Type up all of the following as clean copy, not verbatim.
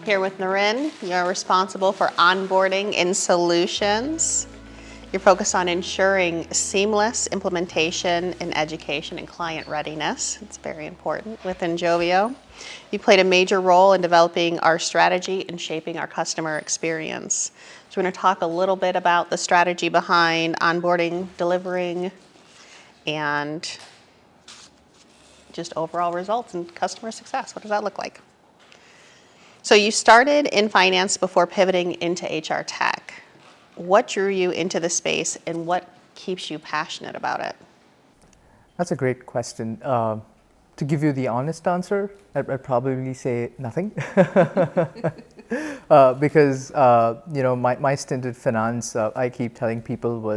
Here with Naren, you're responsible for onboarding and solutions. You're focused on ensuring seamless implementation in education and client readiness. It's very important within Joveo. You played a major role in developing our strategy and shaping our customer experience. So we're going to talk a little bit about the strategy behind onboarding, delivering, and just overall results and customer success. What does that look like? So you started in finance before pivoting into HR tech. What drew you into the space and what keeps you passionate about it? That's a great question. To give you the honest answer, I'd probably say nothing. Because my stint at finance, I keep telling people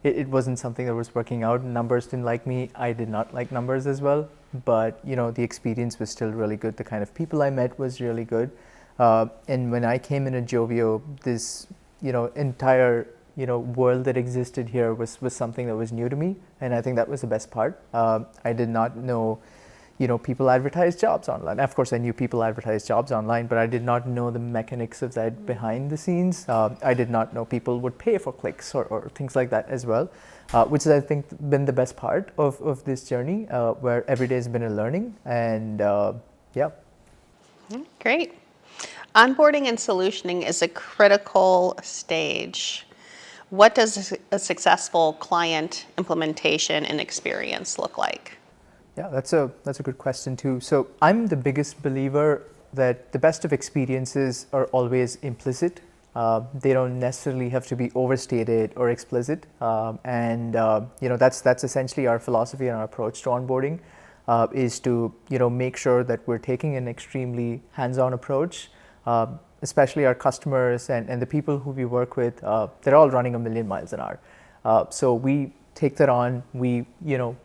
it wasn't something that was working out. Numbers didn't like me. I did not like numbers as well. But the experience was still really good. The kind of people I met was really good. And when I came in at Joveo, this entire world that existed here was something that was new to me, and I think that was the best part. I did not know people advertise jobs online. Of course I knew people advertise jobs online, but I did not know the mechanics of that behind the scenes. I did not know people would pay for clicks or things like that as well, which has I think been the best part of this journey, where every day has been a learning. And yeah. Great. Onboarding and solutioning is a critical stage. What does a successful client implementation and experience look like? Yeah, that's a good question too. So I'm the biggest believer that the best of experiences are always implicit. They don't necessarily have to be overstated or explicit. That's essentially our philosophy and our approach to onboarding, is to make sure that we're taking an extremely hands-on approach. Especially our customers and the people who we work with, they're all running a million miles an hour. So we take that on, we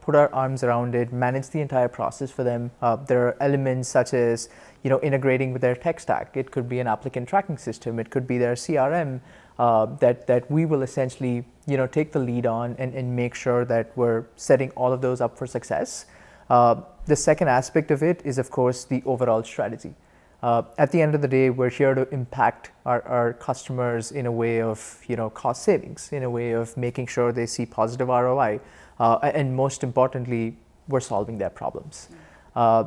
put our arms around it, manage the entire process for them. There are elements such as integrating with their tech stack. It could be an applicant tracking system. It could be their CRM, that we will essentially take the lead on and make sure that we're setting all of those up for success. The second aspect of it is, of course, the overall strategy. At the end of the day, we're here to impact our customers in a way of cost savings, in a way of making sure they see positive ROI, and most importantly, we're solving their problems.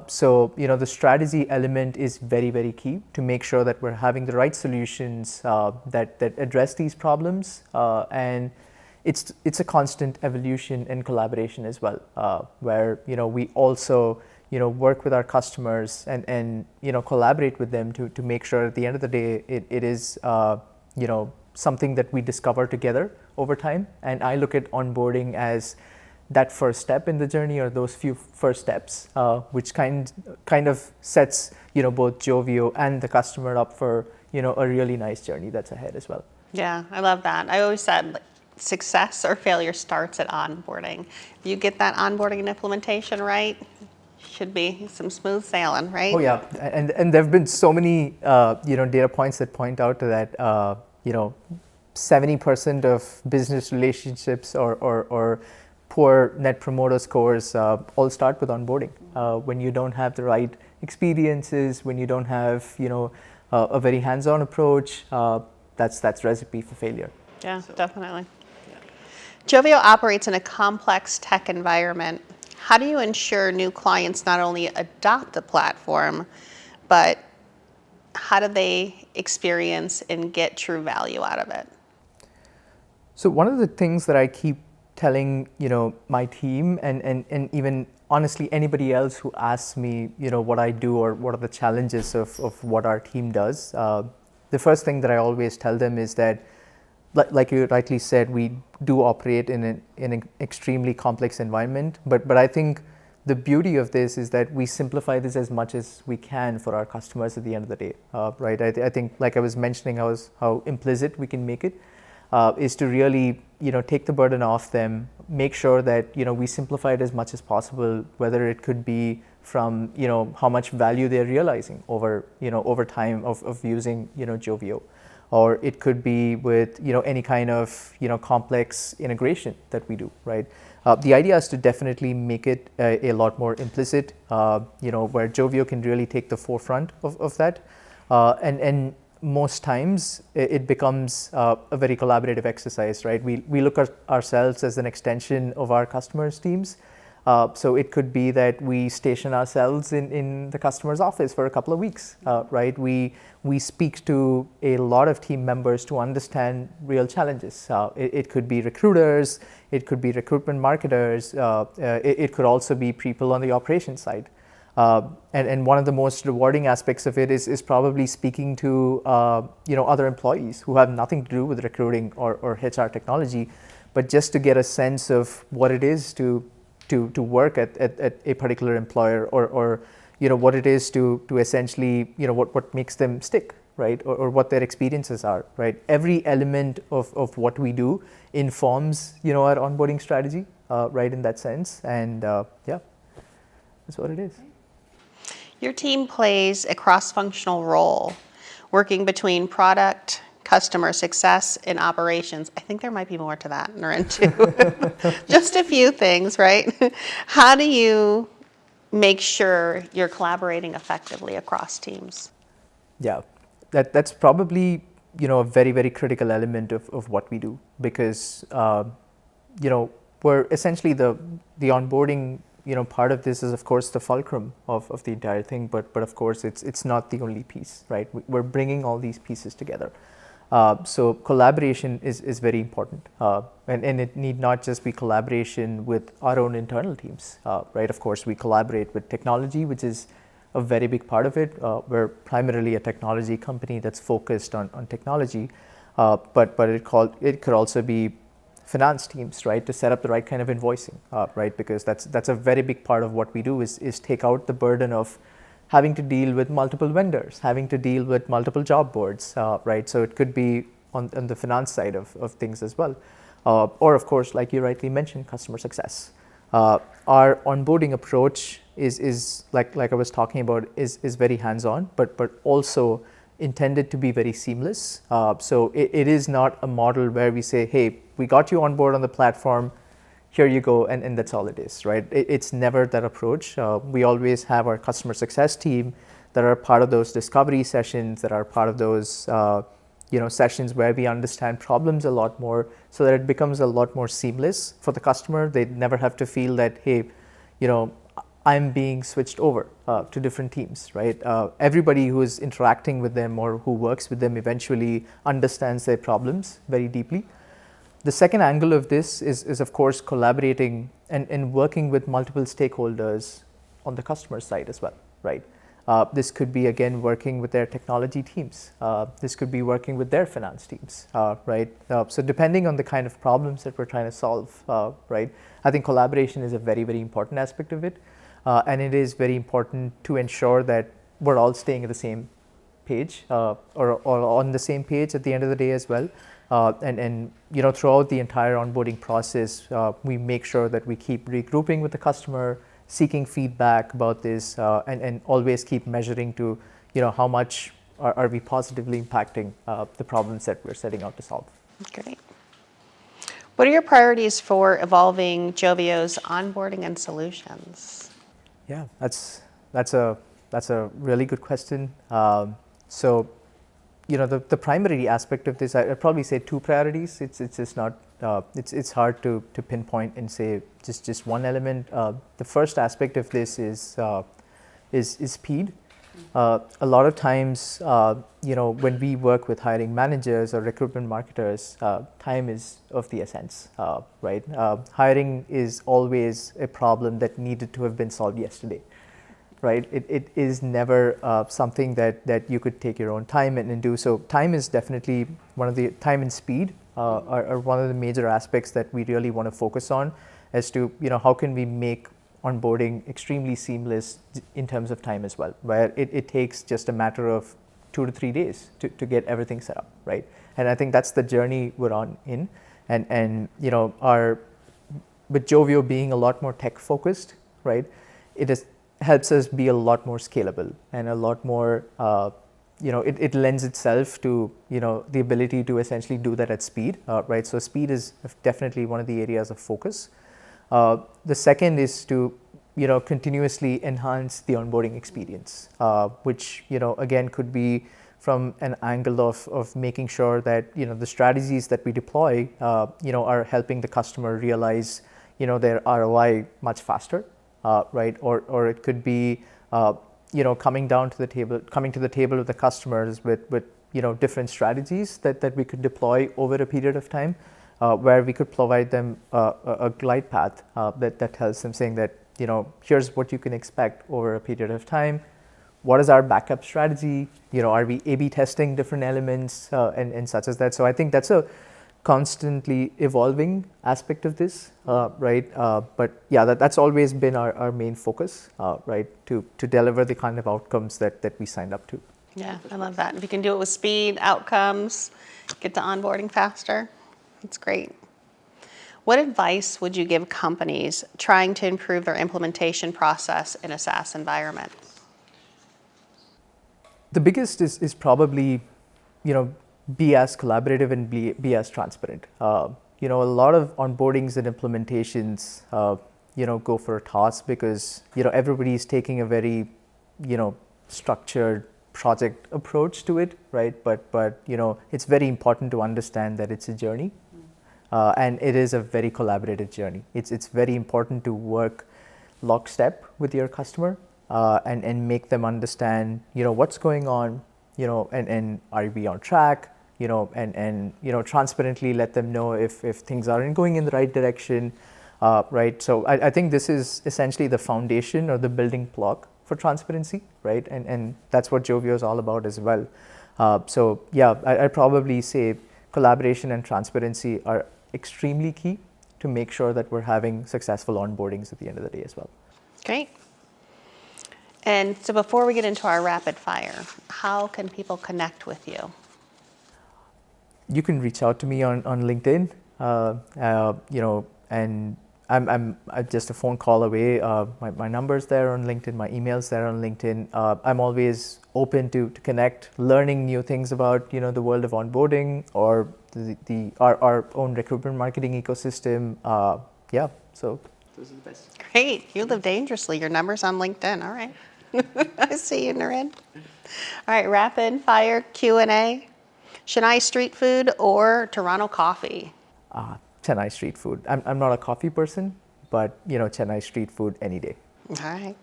So the strategy element is very, very key to make sure that we're having the right solutions that address these problems, and it's a constant evolution and collaboration as well, where we also work with our customers and collaborate with them to make sure at the end of the day it is something that we discover together over time. And I look at onboarding as that first step in the journey, or those few first steps, which kind of sets both Joveo and the customer up for a really nice journey that's ahead as well. Yeah, I love that. I always said success or failure starts at onboarding. If you get that onboarding and implementation right, should be some smooth sailing, right? Oh yeah, and there have been so many data points that point out to that. 70% of business relationships or poor net promoter scores all start with onboarding. When you don't have the right experiences, when you don't have a very hands-on approach, that's recipe for failure. Yeah, definitely. Joveo operates in a complex tech environment. How do you ensure new clients not only adopt the platform, but how do they experience and get true value out of it? So one of the things that I keep telling my team and even honestly anybody else who asks me what I do or what are the challenges of what our team does, the first thing that I always tell them is that, like you rightly said, we do operate in an extremely complex environment, but I think the beauty of this is that we simplify this as much as we can for our customers at the end of the day, right? I think, like I was mentioning, how implicit we can make it, is to really take the burden off them, make sure that we simplify it as much as possible, whether it could be from how much value they're realizing over time of using Joveo, or it could be with any kind of complex integration that we do, right? The idea is to definitely make it a lot more implicit, where Joveo can really take the forefront of that. And most times it becomes a very collaborative exercise, right? We look at ourselves as an extension of our customers' teams. So it could be that we station ourselves in the customer's office for a couple of weeks, right? We speak to a lot of team members to understand real challenges. It could be recruiters, it could be recruitment marketers, it could also be people on the operations side. And one of the most rewarding aspects of it is probably speaking to other employees who have nothing to do with recruiting or HR technology, but just to get a sense of what it is to work at a particular employer, or what it is to essentially what makes them stick, right, or what their experiences are, right. Every element of what we do informs our onboarding strategy, right, in that sense, and yeah, that's what it is. Your team plays a cross-functional role, working between product, customer success, and operations. I think there might be more to that, Naren, too. Just a few things, right? How do you make sure you're collaborating effectively across teams? Yeah, that's probably a very, very critical element of what we do, because we're essentially the onboarding part of this is of course the fulcrum of the entire thing, but of course it's not the only piece, right? We're bringing all these pieces together. So collaboration is very important, and it need not just be collaboration with our own internal teams, right? Of course, we collaborate with technology, which is a very big part of it. We're primarily a technology company that's focused on technology, but it could also be finance teams, right, to set up the right kind of invoicing, right, because that's a very big part of what we do is take out the burden of having to deal with multiple vendors, having to deal with multiple job boards, right? So it could be on the finance side of things as well. Or of course, like you rightly mentioned, customer success. Our onboarding approach is like I was talking about, is very hands-on, but also intended to be very seamless. So it is not a model where we say, hey, we got you on board on the platform, here you go, and that's all it is, right? It's never that approach. We always have our customer success team that are part of those discovery sessions, that are part of those sessions where we understand problems a lot more, so that it becomes a lot more seamless for the customer. They never have to feel that, hey, I'm being switched over to different teams, right? Everybody who is interacting with them or who works with them eventually understands their problems very deeply. The second angle of this is of course collaborating and working with multiple stakeholders on the customer side as well, right? This could be again working with their technology teams. This could be working with their finance teams, right? So depending on the kind of problems that we're trying to solve, right? I think collaboration is a very, very important aspect of it, and it is very important to ensure that we're all staying at the same page, or on the same page at the end of the day as well. And throughout the entire onboarding process, we make sure that we keep regrouping with the customer, seeking feedback about this, and always keep measuring to how much are we positively impacting the problems that we're setting out to solve. Great. What are your priorities for evolving Joveo's onboarding and solutions? Yeah, that's a really good question. So the primary aspect of this, I'd probably say two priorities. It's just not, it's hard to pinpoint and say just one element. The first aspect of this is speed. A lot of times, when we work with hiring managers or recruitment marketers, time is of the essence, right? Hiring is always a problem that needed to have been solved yesterday. Right, it is never something that you could take your own time and do. So time is definitely time and speed are one of the major aspects that we really want to focus on, as to how can we make onboarding extremely seamless in terms of time as well, where it takes just a matter of 2 to 3 days to get everything set up, right? And I think that's the journey we're on in, and with Joveo being a lot more tech focused, right? It helps us be a lot more scalable and a lot more, it lends itself to, the ability to essentially do that at speed, right? So speed is definitely one of the areas of focus. The second is to continuously enhance the onboarding experience, which again could be from an angle of making sure that the strategies that we deploy are helping the customer realize their ROI much faster, right? Or it could be coming to the table with the customers with different strategies that we could deploy over a period of time, where we could provide them a glide path that tells them, saying that here's what you can expect over a period of time. What is our backup strategy? Are we A/B testing different elements and such as that? So I think that's a constantly evolving aspect of this, right? But yeah, that's always been our main focus, right? To deliver the kind of outcomes that we signed up to. Yeah, I love that. If you can do it with speed, outcomes, get to onboarding faster, that's great. What advice would you give companies trying to improve their implementation process in a SaaS environment? The biggest is probably, be as collaborative and be as transparent. A lot of onboardings and implementations, go for a toss because, everybody is taking a very, structured project approach to it, right? But it's very important to understand that it's a journey, and it is a very collaborative journey. It's very important to work lockstep with your customer. And make them understand, what's going on, and are we on track, and transparently let them know if things aren't going in the right direction, right? So I think this is essentially the foundation or the building block for transparency, right? And that's what Joveo is all about as well. So yeah, I'd probably say collaboration and transparency are extremely key to make sure that we're having successful onboardings at the end of the day as well. Great. And so before we get into our rapid fire, how can people connect with you? You can reach out to me on LinkedIn, and I'm just a phone call away. My number's there on LinkedIn, my email's there on LinkedIn. I'm always open to connect, learning new things about the world of onboarding or our own recruitment marketing ecosystem. Yeah, so those are the best. Great. You live dangerously. Your number's on LinkedIn. All right. I see you, Naren. All right, rapid fire Q&A. Chennai street food or Toronto coffee? Chennai street food. I'm not a coffee person, but Chennai street food any day. All right.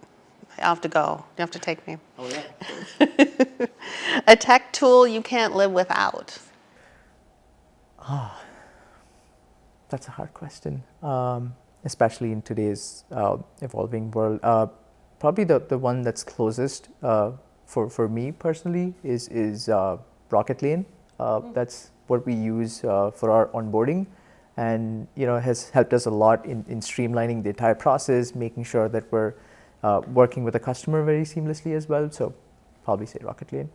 I'll have to go. You have to take me. Oh yeah. A tech tool you can't live without? That's a hard question, especially in today's evolving world. Probably the one that's closest for me personally is Rocket Lane. That's what we use for our onboarding, and has helped us a lot in streamlining the entire process, making sure that we're working with the customer very seamlessly as well. So probably say Rocket Lane.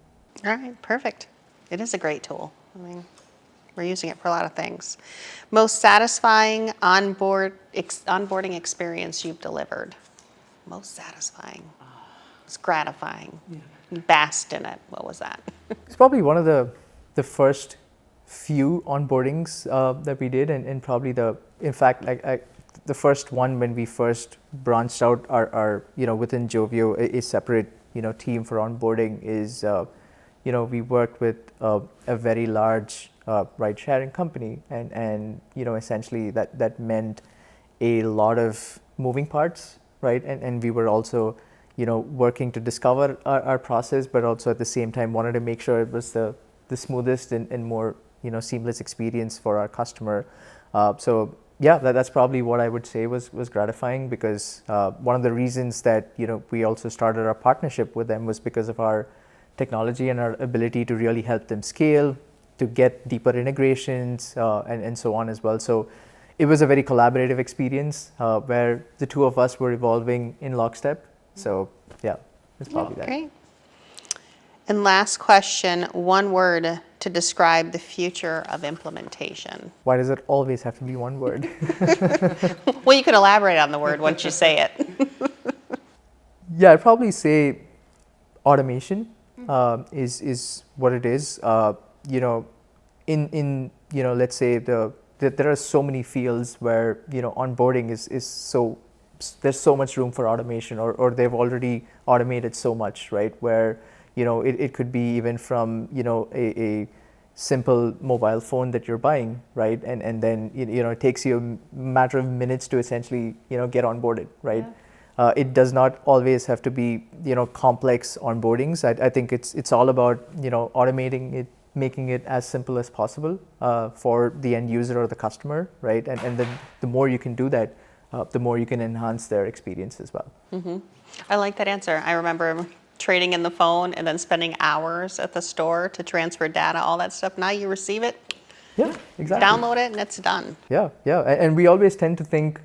All right, perfect. It is a great tool. I mean, we're using it for a lot of things. Most satisfying onboarding experience you've delivered? Most satisfying. It's gratifying. Yeah. You basked in it. What was that? It's probably one of the first few onboardings that we did, and probably in fact, the first one when we first branched out our within Joveo, a separate team for onboarding is we worked with a very large ride sharing company, and essentially that meant a lot of moving parts, right? And we were also working to discover our process, but also at the same time wanted to make sure it was the smoothest and more seamless experience for our customer. So yeah, that's probably what I would say was gratifying, because one of the reasons that we also started our partnership with them was because of our technology and our ability to really help them scale, to get deeper integrations, and so on as well. So it was a very collaborative experience where the two of us were evolving in lockstep. So yeah, it's probably that. Great. And last question, one word to describe the future of implementation. Why does it always have to be one word? Well, you can elaborate on the word once you say it. Yeah, I'd probably say automation is what it is. In let's say the there are so many fields where, onboarding is so, there's so much room for automation, or they've already automated so much, right? Where, it could be even from, a simple mobile phone that you're buying, right? And then, it takes you a matter of minutes to essentially, get onboarded, right? Yeah. It does not always have to be, complex onboardings. I think it's all about, automating it, making it as simple as possible for the end user or the customer, right? And then the more you can do that, the more you can enhance their experience as well. I like that answer. I remember trading in the phone and then spending hours at the store to transfer data, all that stuff. Now you receive it, Yeah, exactly. download it, and it's done. Yeah, yeah. And we always tend to think,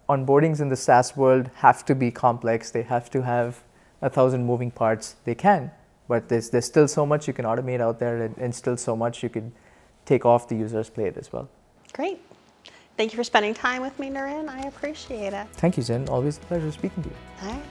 onboardings in the SaaS world have to be complex. They have to have 1,000 moving parts. They can, but there's still so much you can automate out there, and still so much you can take off the user's plate as well. Great. Thank you for spending time with me, Naren. I appreciate it. Thank you, Jen. Always a pleasure speaking to you. All right.